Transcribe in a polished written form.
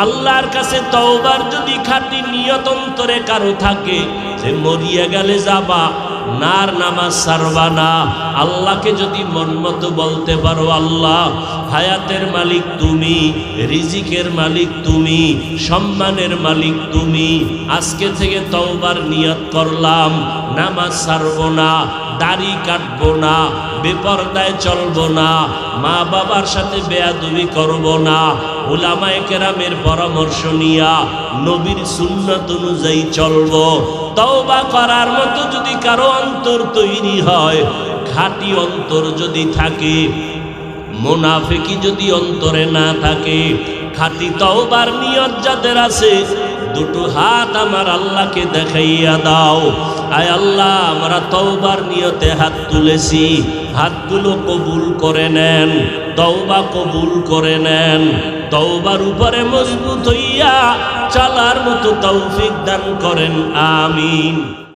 আল্লাহর কাছে তওবার যদি খাঁটি নিয়ত অন্তরে কারো থাকে যে মরিয়া গেলে যাবা নার নামাজ ছাড়বা না, আল্লাহকে যদি মন মতো বলতে পারো আল্লাহ হায়াতের মালিক তুমি, রিজিকের মালিক তুমি, সম্মানের মালিক তুমি, আজকে থেকে তওবার নিয়ত করলাম, নামাজ ছাড়বো না, দাড়ি কাটবো না, বেপরদায় চলবো না, মা বাবার সাথে বেয়াদবি করবো না, উলামায়ে কেরামের পরামর্শ নিয়া নবীর সুন্নাত অনুযায়ী চলবো। তওবা করার মতো যদি কারো অন্তর তৈরি হয়, খাঁটি অন্তর যদি থাকে, মুনাফিকি যদি অন্তরে না থাকে, খাঁটি তওবার নিয়ত যাদের আছে দুটো হাত আমার আল্লাহকে দেখাইয়া দাও। আয় আল্লাহ, আমরা তওবার নিয়তে হাত তুলেছি, হাতগুলো কবুল করে নেন, তওবা কবুল করে নেন, তওবার উপরে মজবুত হইয়া চলার মতো তৌফিক দান করেন, আমিন।